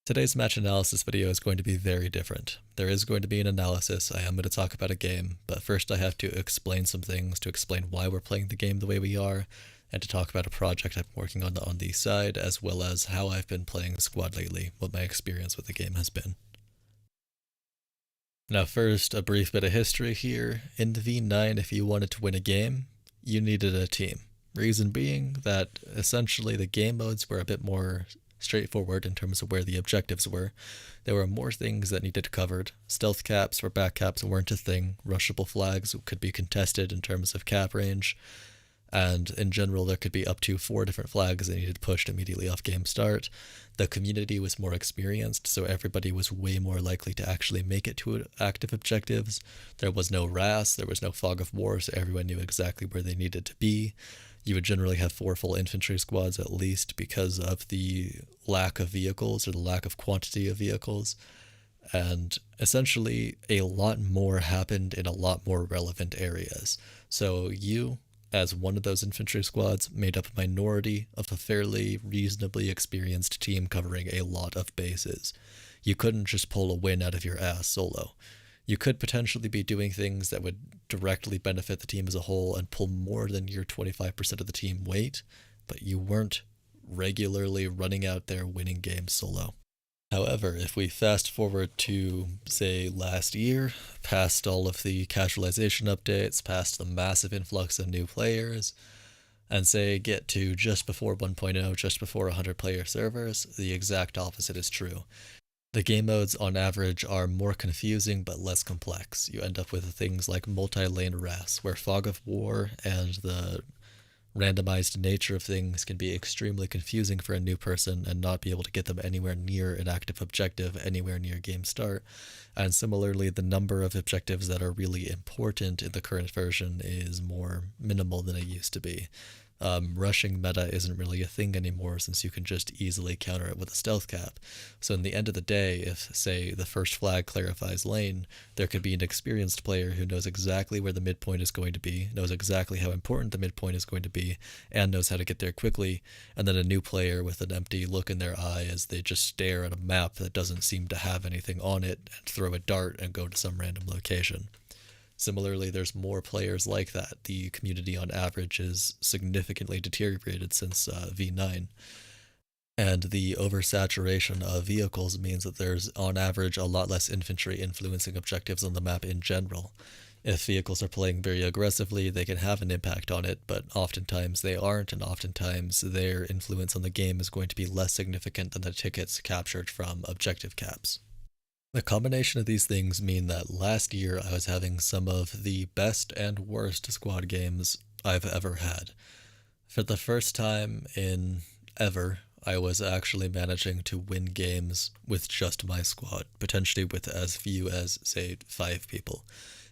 Today's match analysis video is going to be very different. There is going to be an analysis, I am going to talk about a game, but first I have to explain some things to explain why we're playing the game the way we are, and to talk about a project I'm working on the side, as well as how I've been playing Squad lately, what my experience with the game has been. Now first, a brief bit of history here. In the V9, if you wanted to win a game, you needed a team. Reason being that essentially the game modes were a bit more straightforward in terms of where the objectives were. There were more things that needed covered. Stealth caps or back caps weren't a thing. Rushable flags could be contested in terms of cap range. And in general, there could be up to 4 different flags that needed pushed immediately off game start. The community was more experienced, so everybody was way more likely to actually make it to active objectives. There was no RAS, there was no fog of war, so everyone knew exactly where they needed to be. You would generally have 4 full infantry squads at least because of the lack of vehicles or the lack of quantity of vehicles. And essentially, a lot more happened in a lot more relevant areas. So you, as one of those infantry squads, made up a minority of a fairly reasonably experienced team covering a lot of bases. You couldn't just pull a win out of your ass solo. You could potentially be doing things that would directly benefit the team as a whole and pull more than your 25% of the team weight, but you weren't regularly running out there winning games solo. However, if we fast forward to, say, last year, past all of the casualization updates, past the massive influx of new players, and say get to just before 1.0, just before 100 player servers, the exact opposite is true. The game modes on average are more confusing but less complex. You end up with things like multi-lane RAS, where fog of war and the randomized nature of things can be extremely confusing for a new person and not be able to get them anywhere near an active objective, anywhere near game start. And similarly, the number of objectives that are really important in the current version is more minimal than it used to be. Rushing meta isn't really a thing anymore since you can just easily counter it with a stealth cap. So in the end of the day, if, say, the first flag clarifies lane, there could be an experienced player who knows exactly where the midpoint is going to be, knows exactly how important the midpoint is going to be, and knows how to get there quickly, and then a new player with an empty look in their eye as they just stare at a map that doesn't seem to have anything on it and throw a dart and go to some random location. Similarly, there's more players like that. The community on average is significantly deteriorated since V9. And the oversaturation of vehicles means that there's on average a lot less infantry influencing objectives on the map in general. If vehicles are playing very aggressively, they can have an impact on it, but oftentimes they aren't, and oftentimes their influence on the game is going to be less significant than the tickets captured from objective caps. The combination of these things mean that last year I was having some of the best and worst squad games I've ever had. For the first time in ever, I was actually managing to win games with just my squad, potentially with as few as, say, 5 people.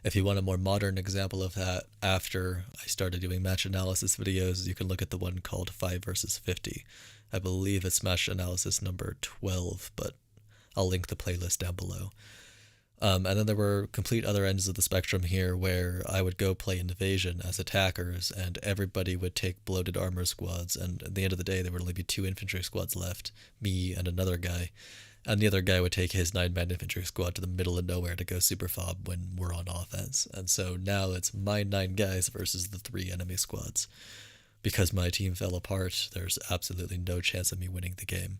If you want a more modern example of that, after I started doing match analysis videos, you can look at the one called 5 versus 50. I believe it's match analysis number 12, but I'll link the playlist down below. And then there were complete other ends of the spectrum here where I would go play Invasion as attackers and everybody would take bloated armor squads, and at the end of the day there would only be 2 infantry squads left, me and another guy. And the other guy would take his 9-man infantry squad to the middle of nowhere to go super fob when we're on offense. And so now it's my 9 guys versus the 3 enemy squads. Because my team fell apart, there's absolutely no chance of me winning the game.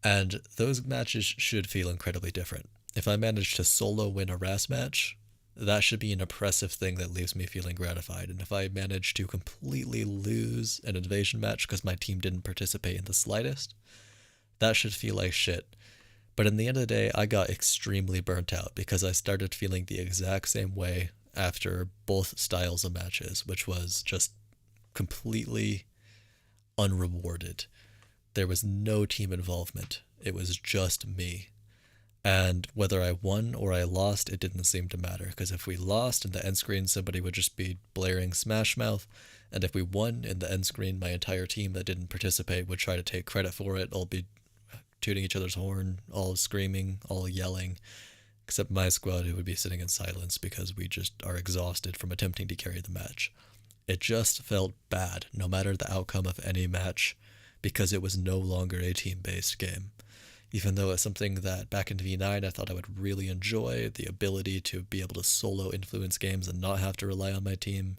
And those matches should feel incredibly different. If I manage to solo win a RAS match, that should be an impressive thing that leaves me feeling gratified. And if I manage to completely lose an invasion match because my team didn't participate in the slightest, that should feel like shit. But in the end of the day, I got extremely burnt out because I started feeling the exact same way after both styles of matches, which was just completely unrewarded. There was no team involvement. It was just me. And whether I won or I lost, it didn't seem to matter, because if we lost in the end screen, somebody would just be blaring Smash Mouth, and if we won in the end screen, my entire team that didn't participate would try to take credit for it, all be tooting each other's horn, all screaming, all yelling, except my squad who would be sitting in silence because we just are exhausted from attempting to carry the match. It just felt bad, no matter the outcome of any match, because it was no longer a team-based game. even though it's something that back in V9 I thought I would really enjoy, the ability to be able to solo influence games and not have to rely on my team.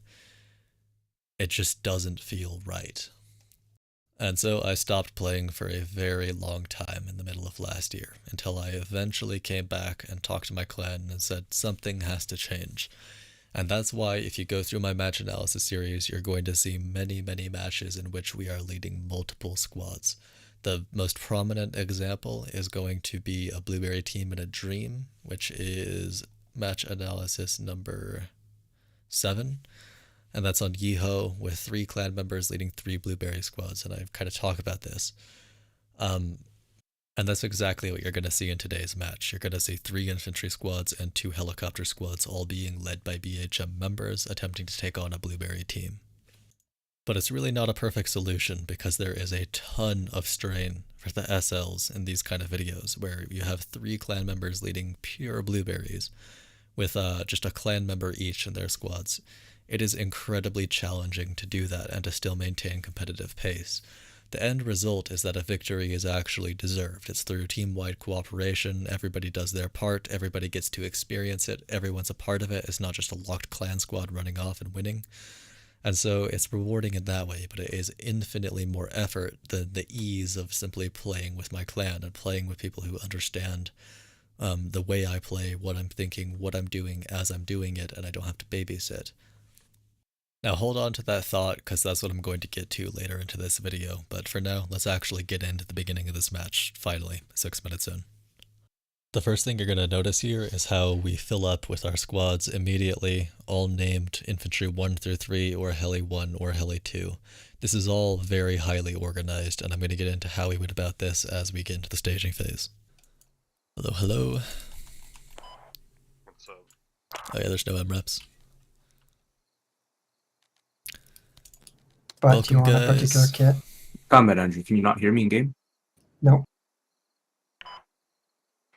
It just doesn't feel right. And so I stopped playing for a very long time in the middle of last year, until I eventually came back and talked to my clan and said something has to change. And that's why if you go through my match analysis series, you're going to see many, many matches in which we are leading multiple squads. The most prominent example is going to be a Blueberry team in a dream, which is match analysis number 7. And that's on Yeeho with 3 clan members leading 3 Blueberry squads, and I kind of talk about this. And that's exactly what you're going to see in today's match. You're going to see 3 infantry squads and 2 helicopter squads all being led by BHM members attempting to take on a Blueberry team. But it's really not a perfect solution because there is a ton of strain for the SLs in these kind of videos where you have 3 clan members leading pure Blueberries with just a clan member each in their squads. It is incredibly challenging to do that and to still maintain competitive pace. The end result is that a victory is actually deserved. It's through team-wide cooperation, everybody does their part, everybody gets to experience it, everyone's a part of it, it's not just a locked clan squad running off and winning. And so it's rewarding in that way, but it is infinitely more effort than the ease of simply playing with my clan and playing with people who understand the way I play, what I'm thinking, what I'm doing as I'm doing it, and I don't have to babysit. Now hold on to that thought, because that's what I'm going to get to later into this video, but for now, let's actually get into the beginning of this match, finally, 6 minutes in. The first thing you're going to notice here is how we fill up with our squads immediately, all named Infantry 1 through 3 or Heli 1 or Heli 2. This is all very highly organized, and I'm going to get into how we went about this as we get into the staging phase. Hello, hello. What's up? Oh yeah, there's no MREPs. But Welcome, do you want guys. a particular kit? Combat Andrew, can you not hear me in game? No.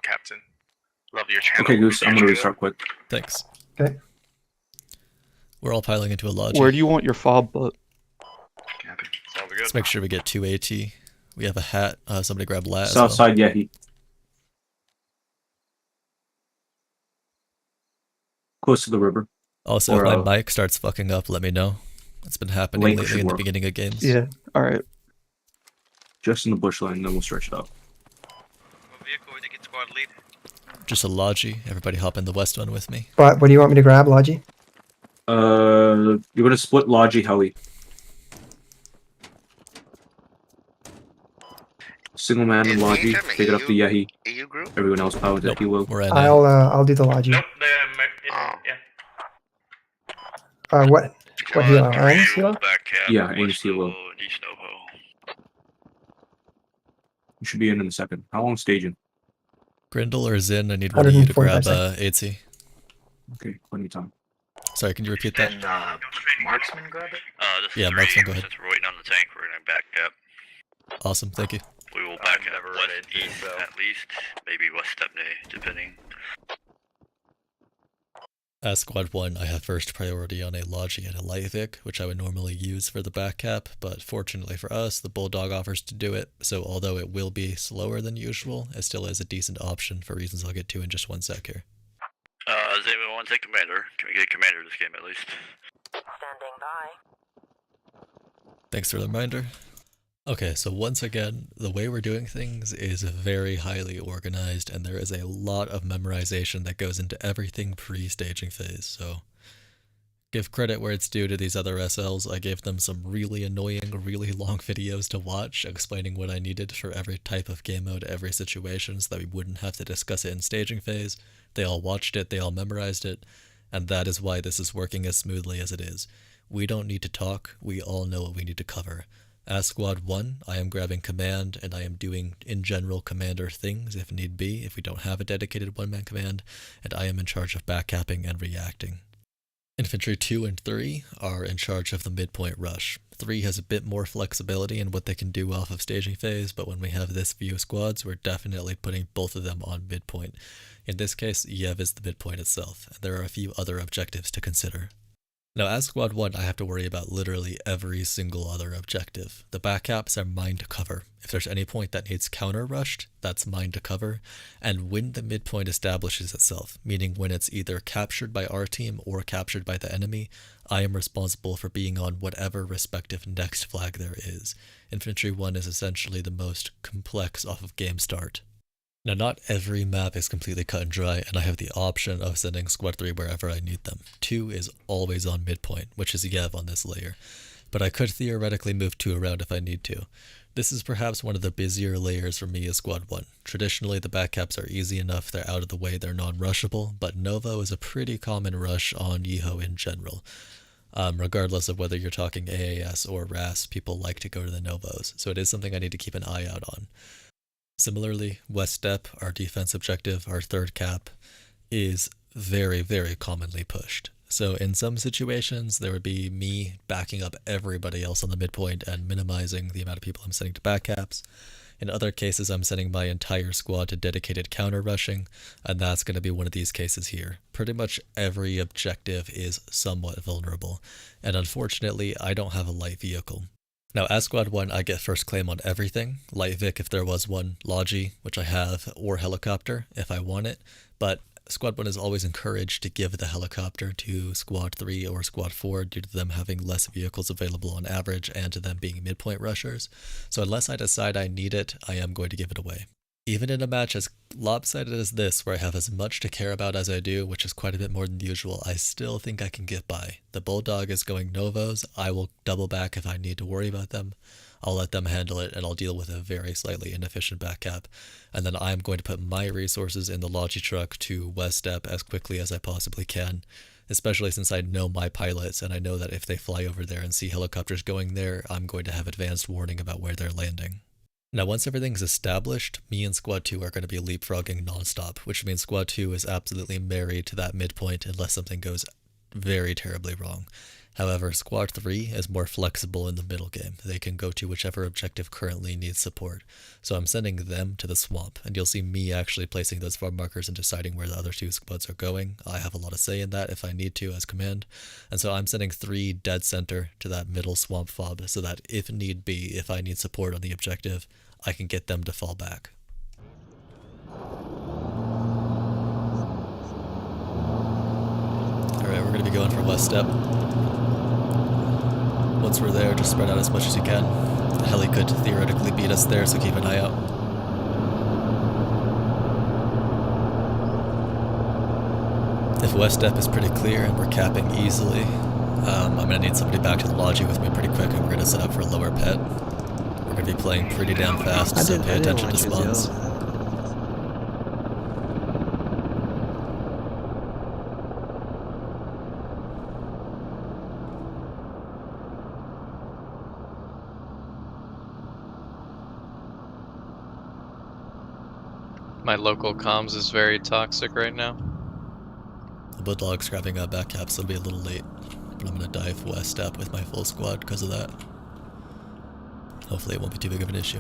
Captain. Love your channel. Okay, Goose, I'm gonna restart quick. Thanks. Okay. We're all piling into a lodge. Where do you want your fob butt? Captain. Sounds good. Let's make sure we get 2 AT. We have a hat. Somebody grab lat as South well. side, Yehi. Close to the river. Also, Or, if my mic starts fucking up, let me know. It's been happening link lately should in the work. beginning of games. Yeah. All right. Just in the bush line, then we'll stretch it out. What vehicle would you get squad lead? Just a logi. Everybody hop in the west one with me. But what do you want me to grab, Logi? You're gonna split Logi Heli. Single man and Logi, take it up to Yehi. EU group? Everyone else powered Nope. to Hilo. We're in I'll do the Logi. Nope. Yeah. What helo? Iron's helo? Yeah, Ames Hilo. You should be in a second. How long staging? Grindle or Zin, I need one of you to grab 145 AC. Okay, plenty of time. Sorry, can you repeat that? Marksman grab it? Yeah, Marksman, go ahead. Since we're waiting on the tank, we're gonna back up. Awesome, thank you. We will back up never west, read it, east, so. at least, maybe west Stepney, depending. As Squad 1, I have first priority on a Logi and a Light Vic, which I would normally use for the back cap, but fortunately for us, the Bulldog offers to do it, so although it will be slower than usual, it still is a decent option for reasons I'll get to in just one sec here. Does anyone want to take commander? Can we get a commander this game at least? Standing by. Thanks for the reminder. Okay, so once again, the way we're doing things is very highly organized, and there is a lot of memorization that goes into everything pre-staging phase, so give credit where it's due to these other SLs. I gave them some really annoying, really long videos to watch, explaining what I needed for every type of game mode, every situation, so that we wouldn't have to discuss it in staging phase. They all watched it, they all memorized it, and that is why this is working as smoothly as it is. We don't need to talk, we all know what we need to cover. As Squad 1, I am grabbing command, and I am doing, in general, commander things if need be, if we don't have a dedicated one-man command, and I am in charge of backcapping and reacting. Infantry 2 and 3 are in charge of the midpoint rush. 3 has a bit more flexibility in what they can do off of staging phase, but when we have this view of squads, we're definitely putting both of them on midpoint. In this case, Yev is the midpoint itself, and there are a few other objectives to consider. Now, as Squad 1, I have to worry about literally every single other objective. The back caps are mine to cover. If there's any point that needs counter rushed, that's mine to cover. And when the midpoint establishes itself, meaning when it's either captured by our team or captured by the enemy, I am responsible for being on whatever respective next flag there is. Infantry 1 is essentially the most complex off of game start. Now, not every map is completely cut and dry, and I have the option of sending Squad 3 wherever I need them. 2 is always on midpoint, which is Yev on this layer, but I could theoretically move 2 around if I need to. This is perhaps one of the busier layers for me as Squad 1. Traditionally, the back caps are easy enough, they're out of the way, they're non-rushable, but Novo is a pretty common rush on Yeho in general. Regardless of whether you're talking AAS or RAS, people like to go to the Novos, so it is something I need to keep an eye out on. Similarly, West Step, our defense objective, our third cap, is very, very commonly pushed. So in some situations, there would be me backing up everybody else on the midpoint and minimizing the amount of people I'm sending to back caps. In other cases, I'm sending my entire squad to dedicated counter rushing, and that's going to be one of these cases here. Pretty much every objective is somewhat vulnerable, and unfortunately, I don't have a light vehicle. Now, as Squad 1, I get first claim on everything. Light Vic if there was one, Logi, which I have, or helicopter if I want it, but Squad 1 is always encouraged to give the helicopter to Squad 3 or Squad 4 due to them having less vehicles available on average and to them being midpoint rushers. So unless I decide I need it, I am going to give it away. Even in a match as lopsided as this, where I have as much to care about as I do, which is quite a bit more than usual, I still think I can get by. The Bulldog is going Novos. I will double back if I need to worry about them. I'll let them handle it, and I'll deal with a very slightly inefficient back cap. And then I'm going to put my resources in the Logi truck to West Step as quickly as I possibly can, especially since I know my pilots, and I know that if they fly over there and see helicopters going there, I'm going to have advanced warning about where they're landing. Now, once everything's established, me and Squad 2 are going to be leapfrogging nonstop, which means Squad 2 is absolutely married to that midpoint unless something goes very terribly wrong. However, Squad 3 is more flexible in the middle game. They can go to whichever objective currently needs support. So I'm sending them to the swamp, and you'll see me actually placing those farm markers and deciding where the other 2 squads are going. I have a lot of say in that if I need to as command. And so I'm sending 3 dead center to that middle swamp fob so that if need be, if I need support on the objective, I can get them to fall back. Alright, we're going to be going for West Step. Once we're there, just spread out as much as you can. The heli could theoretically beat us there, so keep an eye out. If West Step is pretty clear and we're capping easily, I'm going to need somebody back to the Logi with me pretty quick, and we're going to set up for a lower pet. We're going to be playing pretty damn fast, so pay attention to spawns. My local comms is very toxic right now. The Bulldog's grabbing back caps, so it'll be a little late, but I'm going to dive West Step with my full squad because of that. Hopefully it won't be too big of an issue.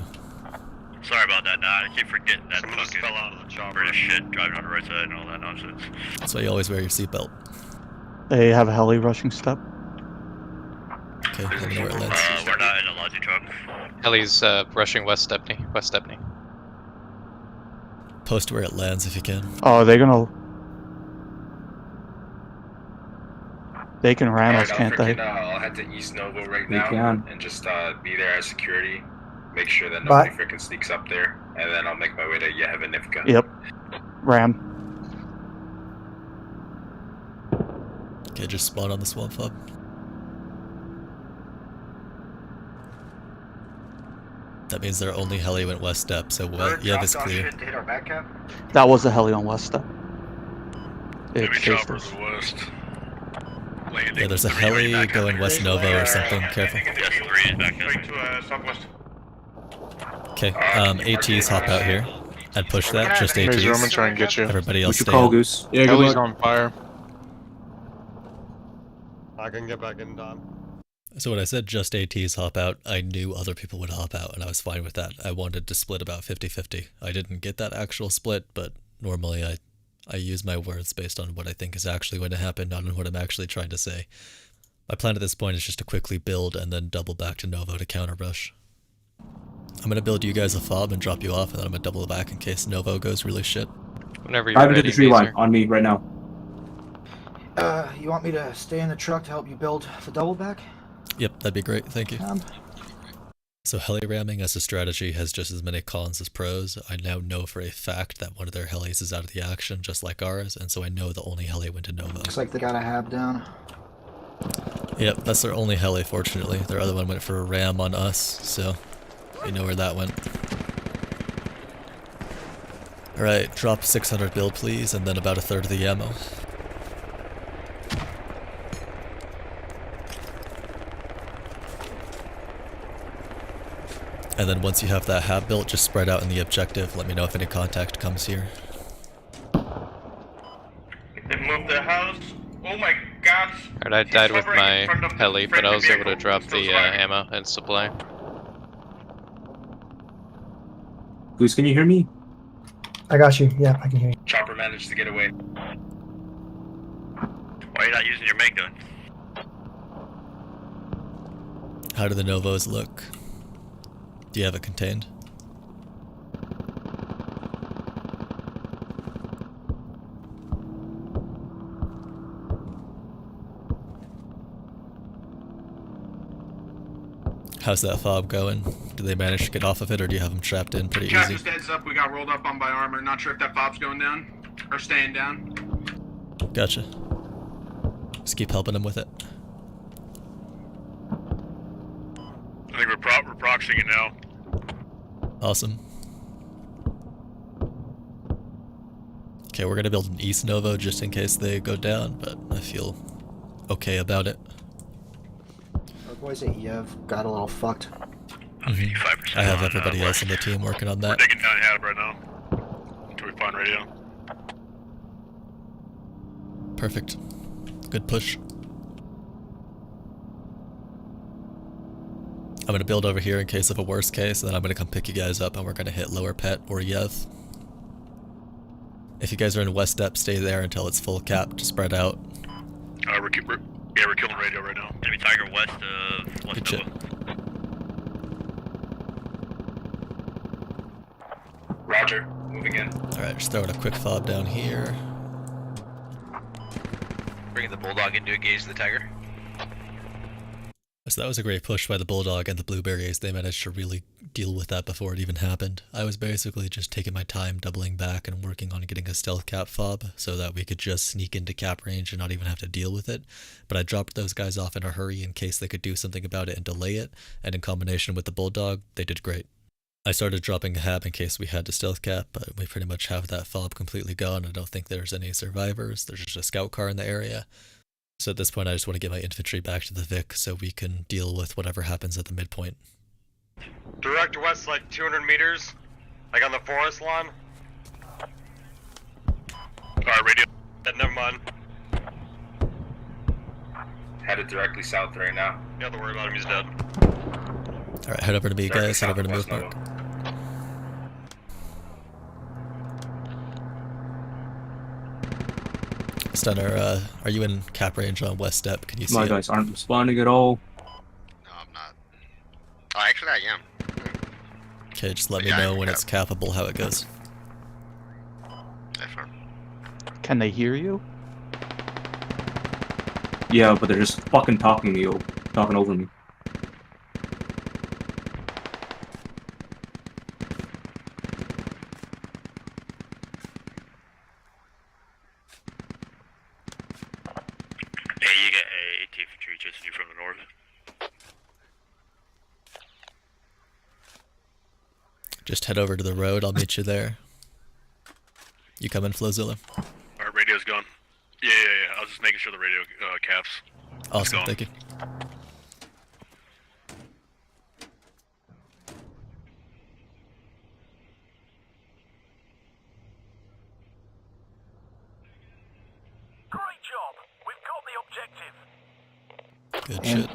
Sorry about that, I keep forgetting that fucking fell out of the chopper. British shit, driving on the right side and all that nonsense. That's why you always wear your seatbelt. They have a heli rushing step. Okay, let me know where it lands. We're not in a Logi truck. Heli's rushing West Stepney. West Stepney. Post where it lands if you can. Oh, they can ram us, can't they? I'll head to East Novo right They now can. and just be there as security. Make sure that nobody freaking sneaks up there, and then I'll make my way to Yev and Nifka. Yep. Ram. Okay, just spawn on the swamp fob. That means their only heli went West Step, so Yev is clear. That was the heli on West Step. It Maybe chased choppers us. west. Yeah, there's a heli going West Novo or something, careful. Yes, 3 is back in. Southwest. Okay, ATs hop out here and push that, just ATs. Roman try and get you. Everybody else What's your stay call, out. Goose? Yeah, good Heli's luck. on fire. I can get back in, Dom. So when I said just ATs hop out, I knew other people would hop out, and I was fine with that. I wanted to split about 50-50. I didn't get that actual split, but normally I use my words based on what I think is actually going to happen, not on what I'm actually trying to say. My plan at this point is just to quickly build and then double back to Novo to counter rush. I'm gonna build you guys a fob and drop you off, and then I'm gonna double back in case Novo goes really shit. Whenever you're Drive into ready, the tree line Gazer. on me right now. You want me to stay in the truck to help you build the double back? Yep, that'd be great, thank you. So heli ramming as a strategy has just as many cons as pros. I now know for a fact that one of their helis is out of the action, just like ours, and so I know the only heli went to Novo. Looks like they got a hab down. Yep, that's their only heli, fortunately. Their other one went for a ram on us, so we know where that went. Alright, drop 600 build please, and then about a third of the ammo. And then once you have that hab built, just spread out in the objective. Let me know if any contact comes here. They moved their house. Oh my god. Alright, I died with my heli, but I was able to drop the ammo and supply. Goose, can you hear me? I got you. Yeah, I can hear you. Chopper managed to get away. Why are you not using your main gun? How do the Novos look? Do you have it contained? How's that fob going? Do they manage to get off of it, or do you have them trapped in pretty Chat, easy? just heads up, we got rolled up on by armor. Not sure if that fob's going down or staying down. Gotcha. Just keep helping them with it. I think we're proxying it now. Awesome. Okay, we're gonna build an East Novo just in case they go down, but I feel okay about it. Our boys at EV got a little fucked. Mm-hmm. I have everybody else on the team working on We're that. digging down Hab right now. Until we find radio. Perfect. Good push. I'm gonna build over here in case of a worst case, and then I'm gonna come pick you guys up and we're gonna hit Lower Pet or Yev. If you guys are in West Step, stay there until it's full cap to spread out. We're killing radio right now. Enemy Tiger west of Good shit. Roger, moving in. Alright, just throwing a quick fob down here. Bringing the Bulldog in to engage the Tiger. So that was a great push by the Bulldog and the Blueberries. They managed to really deal with that before it even happened. I was basically just taking my time, doubling back and working on getting a stealth cap fob so that we could just sneak into cap range and not even have to deal with it. But I dropped those guys off in a hurry in case they could do something about it and delay it, and in combination with the Bulldog, they did great. I started dropping a hab in case we had to stealth cap, but we pretty much have that fob completely gone. I don't think there's any survivors. There's just a scout car in the area. So at this point, I just want to get my infantry back to the Vic so we can deal with whatever happens at the midpoint. Direct west, like 200 meters, like on the forest lawn. Alright, radio. Never mind. Headed directly south right now. You don't have to worry about him, he's dead. Alright, head over to me, guys. Head over to Move Mark. Stunner, are you in cap range on West Step? Can you see My it? guys aren't responding at all. No, I'm not. Oh, actually, I am. Okay, just let me know when it's capable how it goes. Can they hear you? Yeah, but they're just fucking talking over me. Hey, you get a AT infantry chasing you from the north. Just head over to the road. I'll meet you there. You coming, Flozilla? Alright, radio's gone. Yeah. I was just making sure the radio caps. Awesome, thank you. Great job. We've got the objective. Good shit.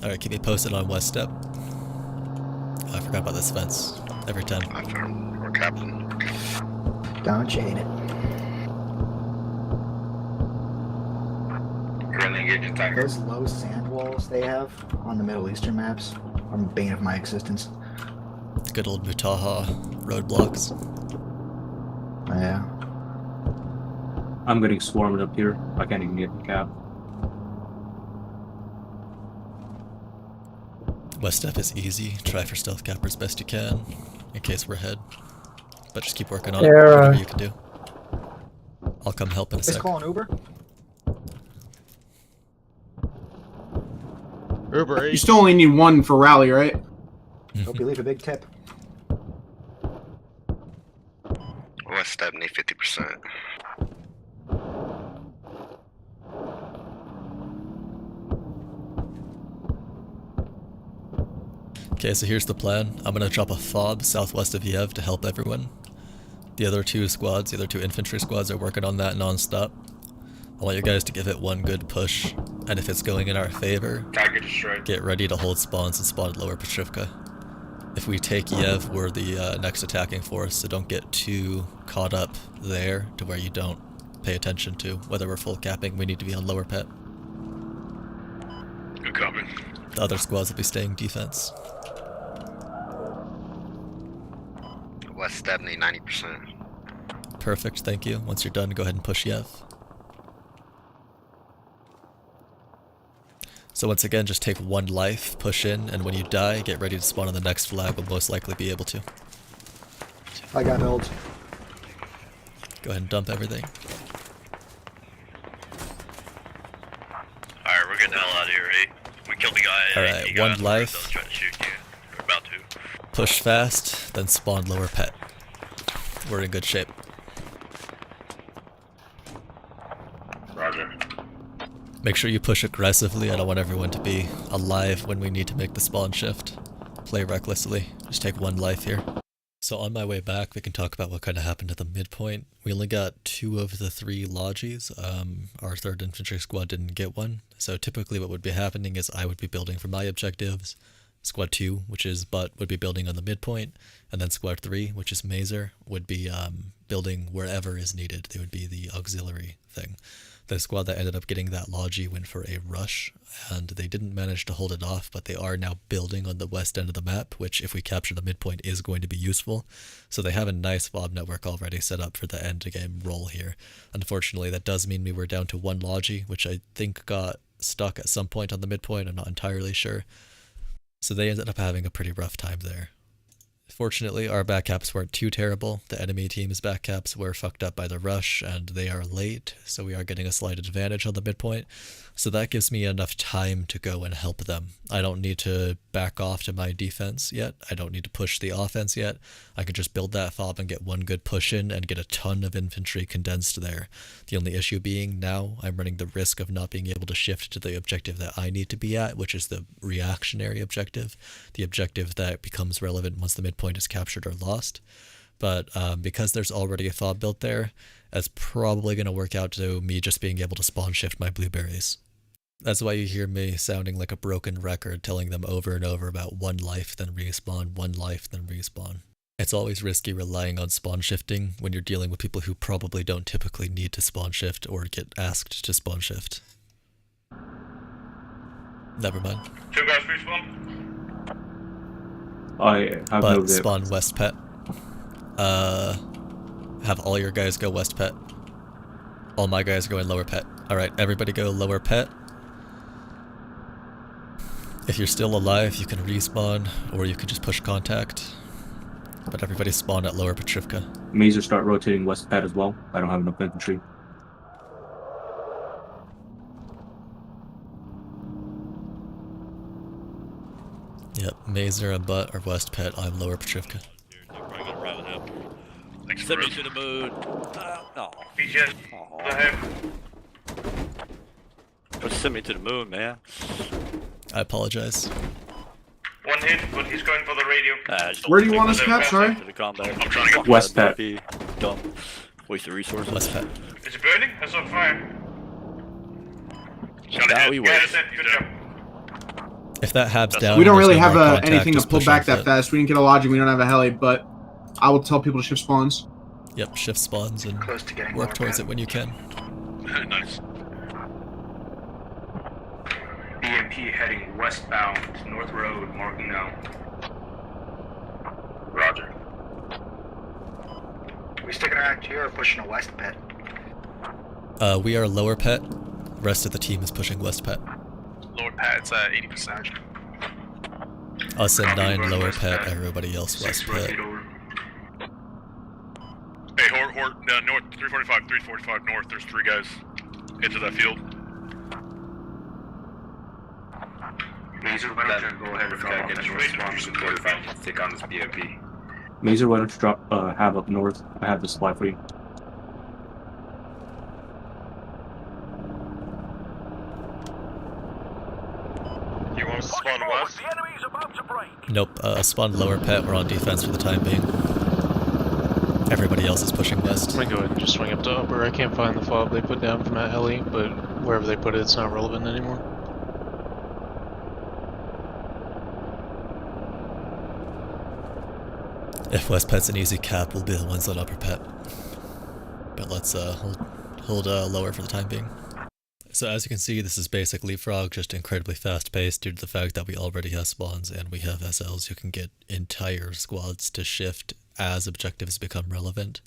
Alright, keep me posted on West Step. Oh, I forgot about this fence. Every time. We're captain. Don't chain it. 10 engaging tiger. Those low sand walls they have on the Middle Eastern maps are the bane of my existence. Good old Mutaha roadblocks. Yeah. I'm getting swarmed up here. I can't even get in the cab. West step is easy. Try for stealth capper as best you can, in case we're ahead. But just keep working on it, whatever you can do. I'll come help in a Just sec. call an Uber. Uber You still only need one for rally, right? Hope you leave a big tip. West step need 50%. Okay, so here's the plan. I'm gonna drop a fob southwest of Yev to help everyone. The other two squads, the other two infantry squads are working on that non-stop. I want you guys to give it one good push, and if it's going in our favor, Tiger destroyed. get ready to hold spawns and spawn Lower Petrivka. If we take Yev, we're the next attacking force, so don't get too caught up there to where you don't pay attention to whether we're full capping. We need to be on Lower Pet. Good copy. The other squads will be staying defense. West step need 90%. Perfect, thank you. Once you're done, go ahead and push Yev. So once again, just take one life, push in, and when you die, get ready to spawn on the next flag. We'll most likely be able to. I got builds. Go ahead and dump everything. Alright, we're getting the hell out of here, hey? We killed the guy. Alright, he got one out the road, life. that was trying to shoot you. We're about to. Push fast, then spawn Lower Pet. We're in good shape. Roger. Make sure you push aggressively. I don't want everyone to be alive when we need to make the spawn shift. Play recklessly. Just take one life here. So on my way back, we can talk about what kind of happened at the midpoint. We only got 2 of the 3 lodges. Our 3rd infantry squad didn't get one. So typically what would be happening is I would be building for my objectives. Squad 2, which is Butt, would be building on the midpoint. And then Squad 3, which is Mazer, would be building wherever is needed. They would be the auxiliary thing. The squad that ended up getting that logi went for a rush, and they didn't manage to hold it off, but they are now building on the west end of the map, which if we capture the midpoint is going to be useful. So they have a nice fob network already set up for the end game roll here. Unfortunately, that does mean we were down to 1 logi, which I think got stuck at some point on the midpoint. I'm not entirely sure. So they ended up having a pretty rough time there. Fortunately, our backcaps weren't too terrible. The enemy team's backcaps were fucked up by the rush, and they are late, so we are getting a slight advantage on the midpoint. So that gives me enough time to go and help them. I don't need to back off to my defense yet. I don't need to push the offense yet. I can just build that fob and get one good push in and get a ton of infantry condensed there. The only issue being now I'm running the risk of not being able to shift to the objective that I need to be at, which is the reactionary objective, the objective that becomes relevant once the midpoint is captured or lost. But because there's already a fob built there, it's probably going to work out to me just being able to spawn shift my blueberries. That's why you hear me sounding like a broken record, telling them over and over about 1 life, then respawn, 1 life, then respawn. It's always risky relying on spawn shifting when you're dealing with people who probably don't typically need to spawn shift or get asked to spawn shift. Never mind. 2 guys respawn. I have no But spawn West Pet. Have all your guys go West Pet. All my guys go in Lower Pet. Alright, everybody go Lower Pet. If you're still alive, you can respawn, or you can just push contact. But everybody spawn at Lower Petrivka. Mazer start rotating West Pad as well. I don't have enough infantry. Yep, Mazer and Butt are West Pet, I'm Lower Petrivka. Send me to the moon. No. BJ, go ahead. Send me to the moon, man. I apologize. 1 hit, but he's going for the radio. Where do you want us to cap, sorry? I'm trying to go. West Pet. Dumb. Waste of resources. West Pet. Is it burning? It's on fire. Now we wait. Good job. If that habs down, We don't and there's really no have more contact, anything to just pull push back off that it. fast. We didn't get a lodging, we don't have a heli, but I will tell people to shift spawns. Yep, shift spawns and Close to getting work more towards pet. it when you can. Nice. heading westbound, North Road, marking now. Roger. We sticking around here or pushing a west pet? We are lower pet. Rest of the team is pushing west pet. Lower pad's at 80%. Us and Copy, 9 we're lower west pet, pet. everybody else west 6 pet. rotate over. Hey, Hort, north, 345 north, there's 3 guys. Into that field. Mazer, why don't you go ahead and drop Get off your response support if I can take on this BOP. Mazer, why don't you drop, have up north? I have the supply for you. You want to spawn west? The enemy's about to break. Nope, spawn lower pet, we're on defense for the time being. Everybody else is pushing west. I'm gonna go ahead and just swing up to upper. I can't find the fob they put down from that heli, but wherever they put it, it's not relevant anymore. If west pet's an easy cap, we'll be the ones on upper pet. But let's hold lower for the time being. So as you can see, this is basic Leapfrog, just incredibly fast paced due to the fact that we already have spawns and we have SLs who can get entire squads to shift as objectives become relevant.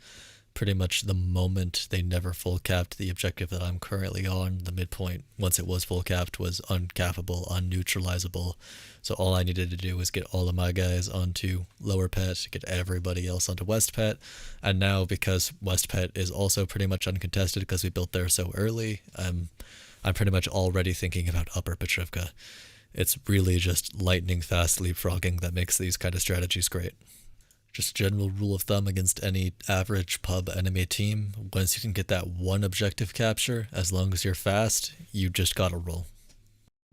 Pretty much the moment they never full capped the objective that I'm currently on, the midpoint, once it was full capped, was uncappable, unneutralizable. So all I needed to do was get all of my guys onto lower pet, get everybody else onto west pet, and now because west pet is also pretty much uncontested because we built there so early, I'm pretty much already thinking about upper Petrivka. It's really just lightning fast leapfrogging that makes these kind of strategies great. Just general rule of thumb against any average pub enemy team, once you can get that one objective capture, as long as you're fast, you just gotta roll.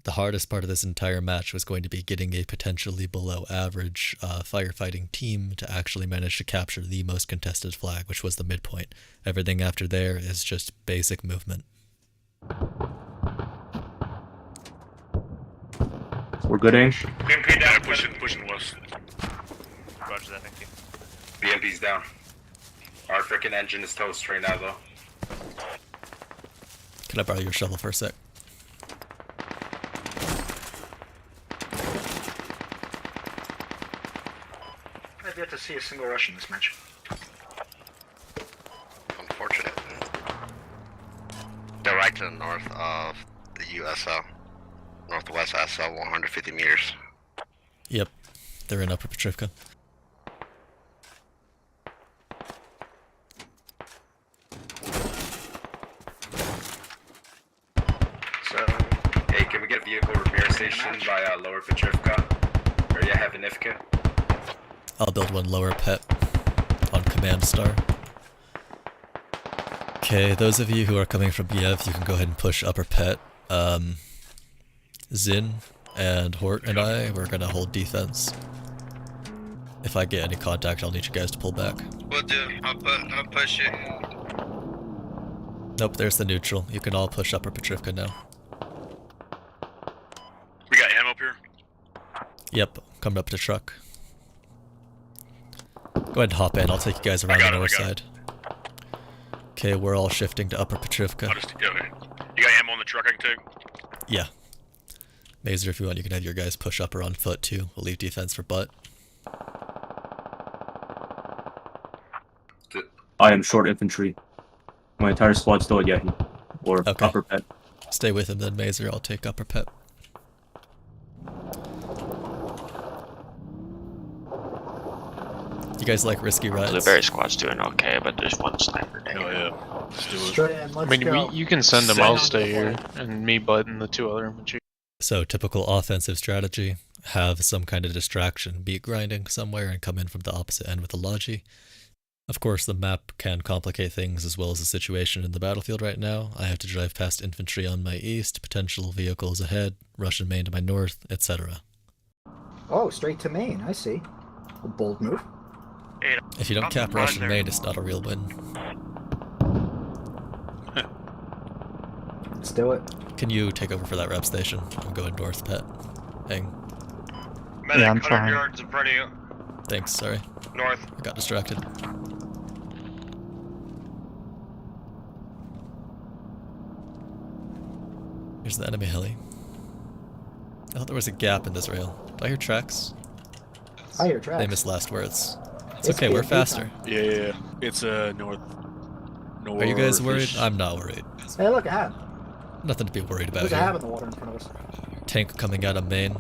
The hardest part of this entire match was going to be getting a potentially below average firefighting team to actually manage to capture the most contested flag, which was the midpoint. Everything after there is just basic movement. We're good, Ange? BMP down, pushing west. Roger that, thank you. BMP's down. Our frickin' engine is toast right now, though. Can I borrow your shovel for a sec? I've yet to see a single rush in this match. Unfortunate. They're right to the north of the USL. Northwest SL, 150 meters. Yep, they're in Upper Petrivka. So, hey, can we get a vehicle repair station by Lower Petrivka? Or yeah, Heavenifka? I'll build one lower pet on Command Star. Okay, those of you who are coming from BF, you can go ahead and push upper pet. Zin and Hort and we're gonna hold defense. If I get any contact, I'll need you guys to pull back. Will do. I'll push it. Nope, there's the neutral. You can all push upper Petrivka now. We got ammo up here. Yep, coming up to truck. Go ahead and hop in, I'll take you guys around the north side. Okay, we're all shifting to upper Petrivka. Okay. You got ammo on the truck I can take? Yeah. Mazer, if you want, you can have your guys push upper on foot too. We'll leave defense for butt. I am short infantry. My entire squad's still at Yahi. Or Okay. upper pet. Stay with him then, Mazer. I'll take upper pet. You guys like risky rides? Blueberry squad's doing okay, but there's one sniper down. Oh yeah. Let's do it. Straight in, let's I mean, go. you can send them. Send I'll on to stay the here, flag. and me, Bud, and the 2 other infantry. So, typical offensive strategy. Have some kind of distraction, beat grinding somewhere, and come in from the opposite end with a logi. Of course, the map can complicate things as well as the situation in the battlefield right now. I have to drive past infantry on my east, potential vehicles ahead, Russian main to my north, etc. Oh, straight to Maine, I see. A bold move. If you don't cap Russian main, it's not a real win. Let's do it. Can you take over for that rep station? I'm going north, pet. Hang. Medic, Yeah, I'm 100 trying. yards in front of you. Thanks, sorry. North. I got distracted. Here's the enemy heli. I thought there was a gap in this rail. Do I hear tracks? I hear tracks. They missed last words. It's okay, we're faster. Yeah. It's north. Are you guys worried? I'm not worried. Hey, look, a hab. Nothing to be worried about There's a here. hab in the water in front of us. Tank coming out of main.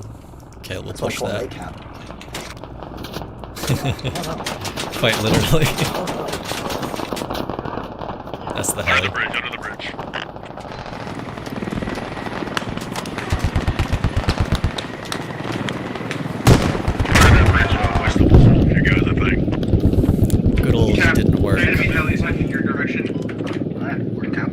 Okay, we'll push That's that. Quite Quite literally. That's the Under the heli. bridge, under the bridge. Here goes the thing. Good old didn't work. Enemy heli's heading your direction. Worked out.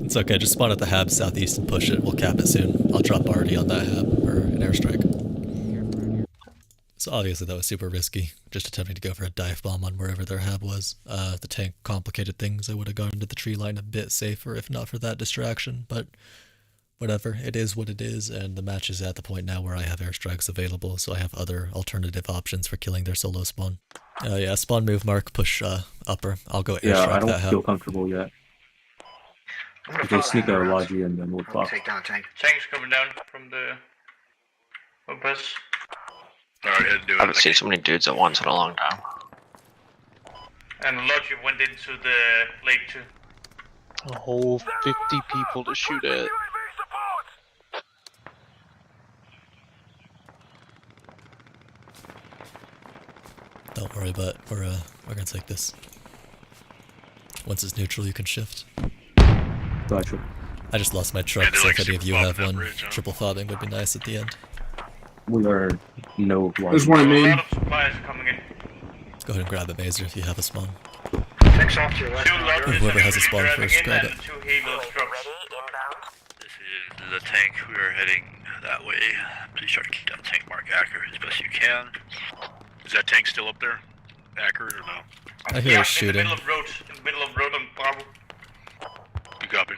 It's okay, just spawn at the hab southeast and push it. We'll cap it soon. I'll drop Artie on that hab, or an airstrike. So obviously that was super risky, just attempting to go for a dive bomb on wherever their hab was. The tank complicated things. I would have gone into the tree line a bit safer if not for that distraction, but whatever. It is what it is, and the match is at the point now where I have airstrikes available, so I have other alternative options for killing their solo spawn. Yeah, spawn move mark, push upper. I'll go airstrike Yeah, I that don't hab. feel comfortable yet. If they sneak a Logi and then we'll fuck. Take down a tank. Tank's coming down from the bus. Alright, do it. I haven't seen so many dudes at once in a long time. And Logi went into the lake too. A whole 50 people to shoot at. Don't worry, but we're gonna take this. Once it's neutral, you can shift. Gotcha. I just lost my truck, Yeah, so like if any of you super have fobbing that one, bridge, huh? triple fobbing would be nice at the end. We are no There's Logi. one in A main. lot of supplies coming in. Go ahead and grab it, Mazer, if you have a spawn. Tank's off to your left. Two Logis Or whoever has a spawn driving first, in grab and it. two Havels trucks. This is the tank. We are heading that way. Please try to keep that tank mark accurate as best you can. Is that tank still up there? Accurate or no? I hear Yeah, it shooting. in the middle of road on Bravo. You copy.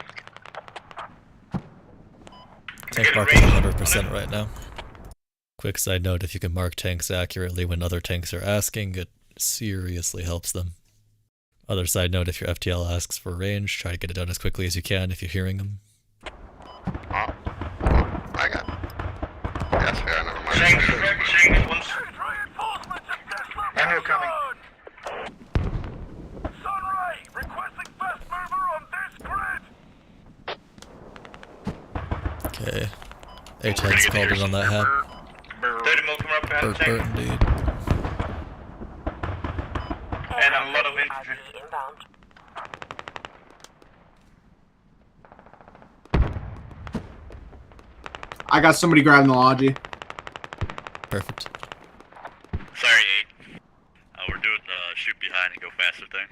Tank Get mark range is on 100% it. right now. Quick side note, if you can mark tanks accurately when other tanks are asking, it seriously helps them. Other side note, if your FTL asks for range, try to get it done as quickly as you can if you're hearing them. Oh, I got. That's fair. Never mind. Tank once. Ammo coming. Okay. H-head's called it on that hab. 30 mil coming up behind the Burt tank. indeed. And a lot of infantry. I got somebody grabbing the Logi. Perfect. Sorry, 8. We're doing the shoot behind and go faster thing.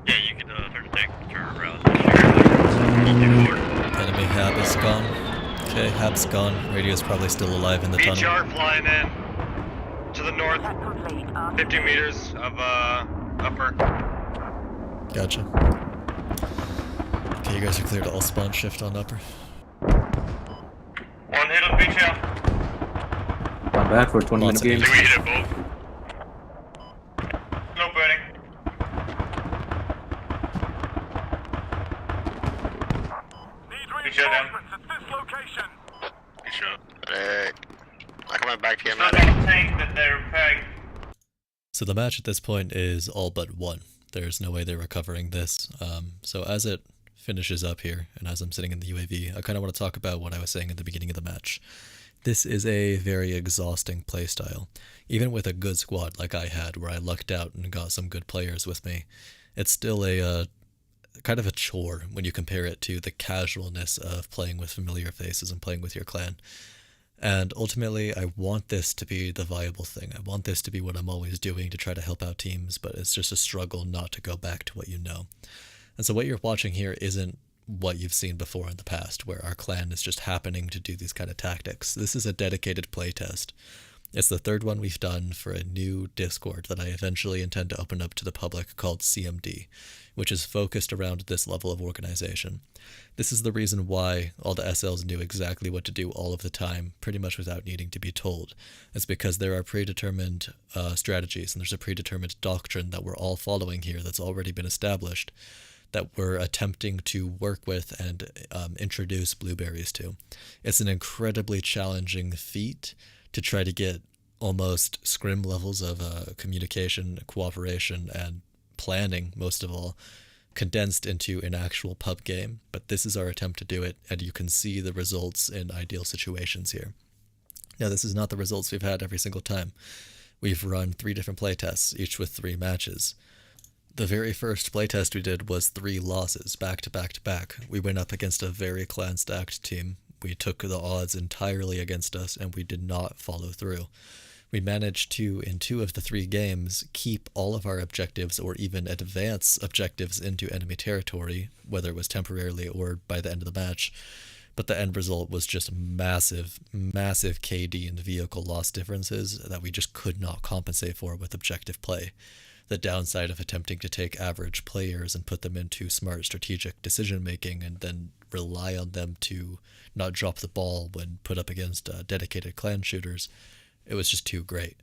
Yeah, you can turn the tank, turn around. Enemy hab is gone. Okay, hab's gone. Radio's probably still alive in the tunnel. BTR flying in to the north, 50 meters of upper. Gotcha. Okay, you guys are clear to all spawn shift on upper. One hit on BTR. I'm back for a 20-minute Lots of game. Did we hit it both? No burning. Good shot down. Good shot. Hey, I'm coming back to you, It's man. not on the tank that they're repairing. So the match at this point is all but won. There's no way they're recovering this. So as it finishes up here, and as I'm sitting in the UAV, I kind of want to talk about what I was saying at the beginning of the match. This is a very exhausting playstyle. Even with a good squad like I had, where I lucked out and got some good players with me, it's still a kind of a chore when you compare it to the casualness of playing with familiar faces and playing with your clan. And ultimately, I want this to be the viable thing. I want this to be what I'm always doing to try to help out teams, but it's just a struggle not to go back to what you know. And so what you're watching here isn't what you've seen before in the past, where our clan is just happening to do these kind of tactics. This is a dedicated playtest. It's the third one we've done for a new Discord that I eventually intend to open up to the public called CMD, which is focused around this level of organization. This is the reason why all the SLs knew exactly what to do all of the time, pretty much without needing to be told. It's because there are predetermined strategies, and there's a predetermined doctrine that we're all following here that's already been established that we're attempting to work with and introduce blueberries to. It's an incredibly challenging feat to try to get almost scrim levels of communication, cooperation, and planning, most of all, condensed into an actual pub game. But this is our attempt to do it, and you can see the results in ideal situations here. Now, this is not the results we've had every single time. We've run 3 different playtests, each with 3 matches. The very first playtest we did was 3 losses, back to back to back. We went up against a very clan-stacked team. We took the odds entirely against us, and we did not follow through. We managed to, in 2 of the 3 games, keep all of our objectives or even advance objectives into enemy territory, whether it was temporarily or by the end of the match. But the end result was just massive, massive KD and vehicle loss differences that we just could not compensate for with objective play. The downside of attempting to take average players and put them into smart strategic decision making and then rely on them to not drop the ball when put up against dedicated clan shooters, it was just too great.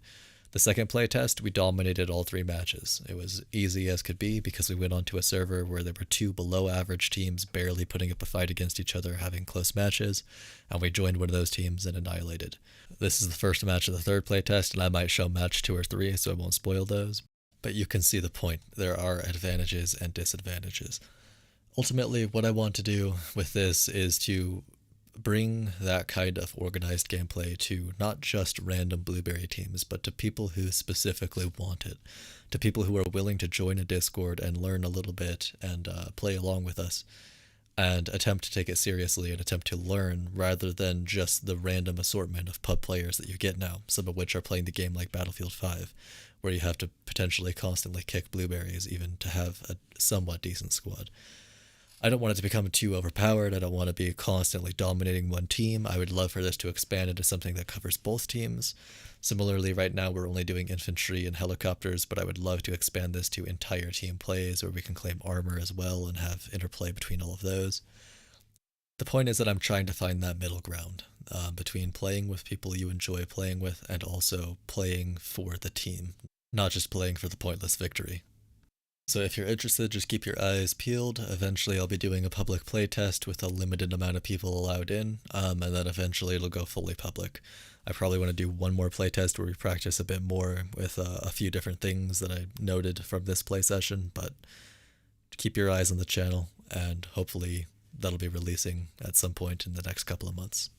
The second playtest, we dominated all 3 matches. It was easy as could be because we went onto a server where there were 2 below average teams barely putting up a fight against each other, having close matches, and we joined one of those teams and annihilated. This is the first match of the third playtest, and I might show match 2 or 3, so I won't spoil those. But you can see the point. There are advantages and disadvantages. Ultimately, what I want to do with this is to bring that kind of organized gameplay to not just random blueberry teams, but to people who specifically want it, to people who are willing to join a Discord and learn a little bit and play along with us, and attempt to take it seriously and attempt to learn rather than just the random assortment of pub players that you get now, some of which are playing the game like Battlefield 5, where you have to potentially constantly kick blueberries even to have a somewhat decent squad. I don't want it to become too overpowered. I don't want to be constantly dominating one team. I would love for this to expand into something that covers both teams. Similarly, right now we're only doing infantry and helicopters, but I would love to expand this to entire team plays where we can claim armor as well and have interplay between all of those. The point is that I'm trying to find that middle ground between playing with people you enjoy playing with and also playing for the team, not just playing for the pointless victory. So if you're interested, just keep your eyes peeled. Eventually I'll be doing a public playtest with a limited amount of people allowed in, and then eventually it'll go fully public. I probably want to do one more playtest where we practice a bit more with a few different things that I noted from this play session, but keep your eyes on the channel, and hopefully that'll be releasing at some point in the next couple of months.